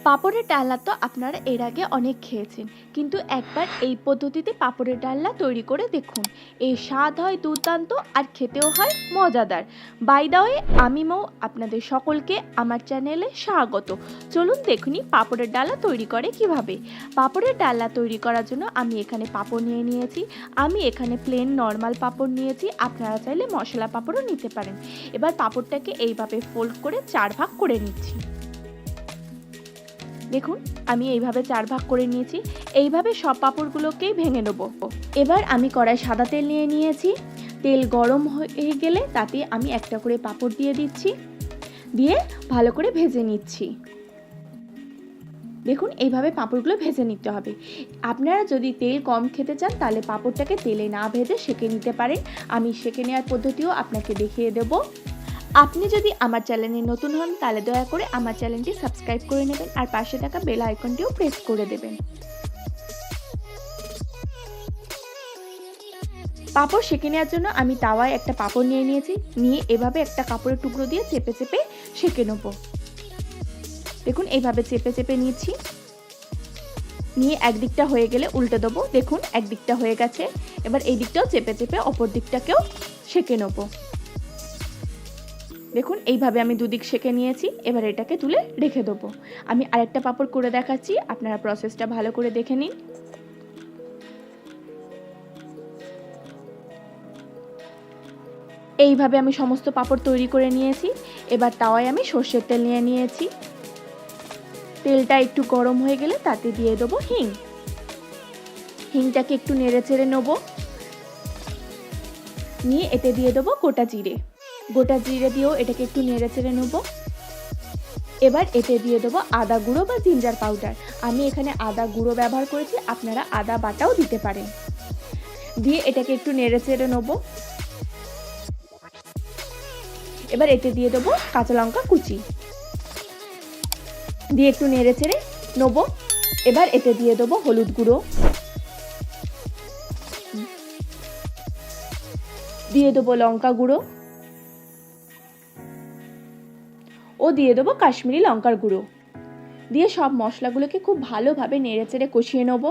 পাঁপড়ের ডালনা তো আপনারা এর আগে অনেক খেয়েছেন, কিন্তু একবার এই পদ্ধতিতে পাঁপড়ের ডালনা তৈরি করে দেখুন। এর স্বাদ হয় দুর্দান্ত আর খেতেও হয় মজাদার। বাই দ্য ওয়ে, আমি মৌ, আপনাদের সকলকে আমার চ্যানেলে স্বাগত। চলুন দেখুনি পাঁপড়ের ডালনা তৈরি করে কিভাবে। পাঁপড়ের ডালনা তৈরি করার জন্য আমি এখানে পাঁপড় নিয়ে নিয়েছি। আমি এখানে প্লেন নর্মাল পাঁপড় নিয়েছি, আপনারা চাইলে মশলা পাঁপড়ও নিতে পারেন। এবার পাঁপড়টাকে এইভাবে ফোল্ড করে 4 ভাগ করে নিচ্ছি। দেখুন, আমি এইভাবে 4 ভাগ করে নিয়েছি। এইভাবে সব পাঁপড়গুলোকেই ভেঙে নেব। এবার আমি কড়াই সাদা তেল নিয়ে নিয়েছি। তেল গরম হয়ে গেলে তাতে আমি একটা করে পাঁপড় দিয়ে দিচ্ছি, দিয়ে ভালো করে ভেজে নিচ্ছি। দেখুন, এইভাবে পাঁপড়গুলো ভেজে নিতে হবে। আপনারা যদি তেল কম খেতে চান তাহলে পাঁপড়টাকে তেলে না ভেজে সেঁকে নিতে পারেন। আমি সেঁকে নেওয়ার পদ্ধতিও আপনাকে দেখিয়ে দেব। আপনি যদি আমার চ্যানেলে নতুন হন তাহলে দয়া করে আমার চ্যানেলটি সাবস্ক্রাইব করে নেবেন আর পাশে থাকা বেল আইকনটিও প্রেস করে দেবেন। পাঁপড় সেঁকে নেওয়ার জন্য আমি তাওয়ায় একটা পাঁপড় নিয়ে নিয়েছি। নিয়ে এভাবে একটা কাপড়ের টুকরো দিয়ে চেপে চেপে সেঁকে নেব। দেখুন, এইভাবে চেপে চেপে নিয়েছি। নিয়ে একদিকটা হয়ে গেলে উল্টে দেবো। দেখুন, একদিকটা হয়ে গেছে। এবার এই দিকটাও চেপে চেপে অপর দিকটাকেও সেঁকে নেব। দেখুন, এইভাবে আমি দুদিক সেঁকে নিয়েছি। এবার এটাকে তুলে রেখে দেবো। আমি আরেকটা পাঁপড় করে দেখাচ্ছি, আপনারা প্রসেসটা ভালো করে দেখে নিন। এইভাবে আমি সমস্ত পাঁপড় তৈরি করে নিয়েছি। এবার তাওয়ায় আমি সর্ষের তেল নিয়ে নিয়েছি। তেলটা একটু গরম হয়ে গেলে তাতে দিয়ে দেবো হিং। হিংটাকে একটু নেড়ে চেড়ে নেবো। নিয়ে এতে দিয়ে দেবো গোটা জিরে। গোটা জিরে দিয়েও এটাকে একটু নেড়ে চেড়ে নেবো। এবার এতে দিয়ে দেবো আদা গুঁড়ো বা জিঞ্জার পাউডার। আমি এখানে আদা গুঁড়ো ব্যবহার করেছি, আপনারা আদা বাটাও দিতে পারেন। দিয়ে এটাকে একটু নেড়ে চেড়ে নেবো। এবার এতে দিয়ে দেবো কাঁচা লঙ্কা কুচি, দিয়ে একটু নেড়ে চেড়ে নেবো। এবার এতে দিয়ে দেবো হলুদ গুঁড়ো, দিয়ে দেবো লঙ্কা গুঁড়ো ও দিয়ে দেবো কাশ্মীরি লঙ্কার গুঁড়ো। দিয়ে সব মশলাগুলোকে খুব ভালোভাবে নেড়ে চেড়ে কষিয়ে নেব।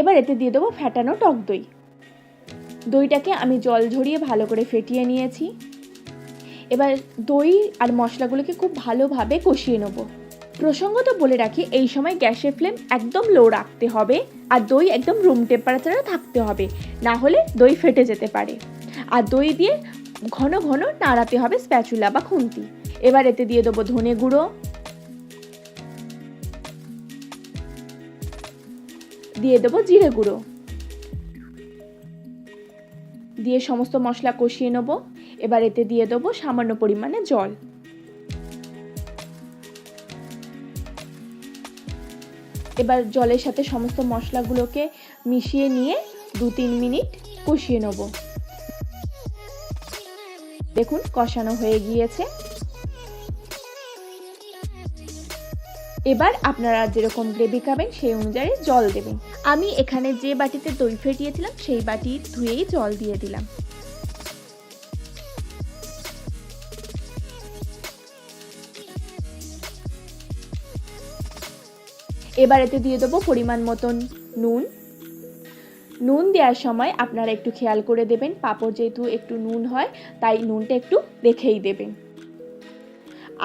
এবার এতে দিয়ে দেবো ফ্যাটানো টক দই। দইটাকে আমি জল ঝরিয়ে ভালো করে ফেটিয়ে নিয়েছি। এবার দই আর মশলাগুলোকে খুব ভালোভাবে কষিয়ে নেব। প্রসঙ্গত বলে রাখি, এই সময় গ্যাসের ফ্লেম একদম লো রাখতে হবে আর দই একদম রুম টেম্পারেচারে থাকতে হবে, না হলে দই ফেটে যেতে পারে। আর দই দিয়ে ঘন ঘন নাড়াতে হবে স্প্যাচুলা বা খুন্তি। এবার এতে দিয়ে দেবো ধনে গুঁড়ো, দিয়ে দেবো জিরে গুঁড়ো, দিয়ে সমস্ত মশলা কষিয়ে নেব। এবার এতে দিয়ে দেবো সামান্য পরিমাণে জল। এবার জলের সাথে সমস্ত মশলাগুলোকে মিশিয়ে নিয়ে 2-3 মিনিট কষিয়ে নেব। দেখুন, কষানো হয়ে গিয়েছে। এবার আপনারা যেরকম গ্রেভি খাবেন সেই অনুযায়ী জল দেবেন। আমি এখানে যে বাটিতে দই ফেটিয়েছিলাম সেই বাটি ধুয়েই জল দিয়ে দিলাম। এবার এতে দিয়ে দেবো পরিমাণ মতন নুন। নুন দেওয়ার সময় আপনারা একটু খেয়াল করে দেবেন, পাঁপড় যেহেতু একটু নুন হয় তাই নুনটা একটু দেখেই দেবেন।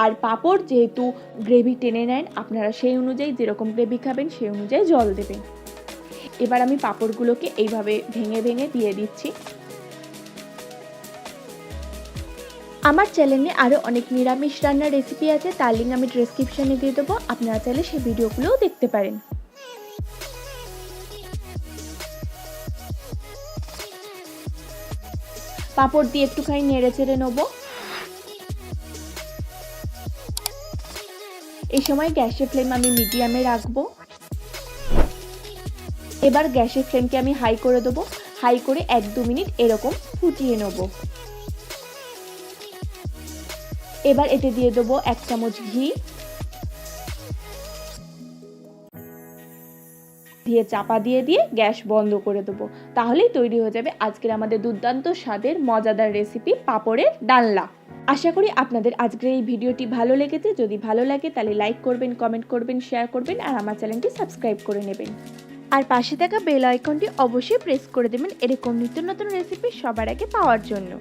আর পাঁপড় যেহেতু গ্রেভি টেনে নেন, আপনারা সেই অনুযায়ী যেরকম গ্রেভি খাবেন সেই অনুযায়ী জল দেবেন। এবার আমি পাঁপড়গুলোকে এইভাবে ভেঙে ভেঙে দিয়ে দিচ্ছি। আমার চ্যানেলে আরও অনেক নিরামিষ রান্নার রেসিপি আছে, তার লিঙ্ক আমি ডেসক্রিপশনে দিয়ে দেবো, আপনারা চাইলে সেই ভিডিওগুলোও দেখতে পারেন। পাঁপড় দিয়ে একটুখানি নেড়ে চেড়ে নেবো। এই সময় গ্যাসের ফ্লেম আমি মিডিয়ামে রাখবো। এবার গ্যাসের ফ্লেমকে আমি হাই করে দেবো। হাই করে 1-2 মিনিট এরকম ফুটিয়ে নেব। এবার এতে দিয়ে দেবো 1 চামচ ঘি, দিয়ে চাপা দিয়ে গ্যাস বন্ধ করে দেবো। তাহলেই তৈরি হয়ে যাবে আজকের আমাদের দুর্দান্ত স্বাদের মজাদার রেসিপি পাঁপড়ের ডালনা। আশা করি আপনাদের আজকের এই ভিডিওটি ভালো লেগেছে। যদি ভালো লাগে তাহলে লাইক করবেন, কমেন্ট করবেন, শেয়ার করবেন আর আমার চ্যানেলটি সাবস্ক্রাইব করে নেবেন। আর পাশে থাকা বেল আইকনটি অবশ্যই প্রেস করে দেবেন এরকম নিত্য নতুন রেসিপি সবার আগে পাওয়ার জন্য।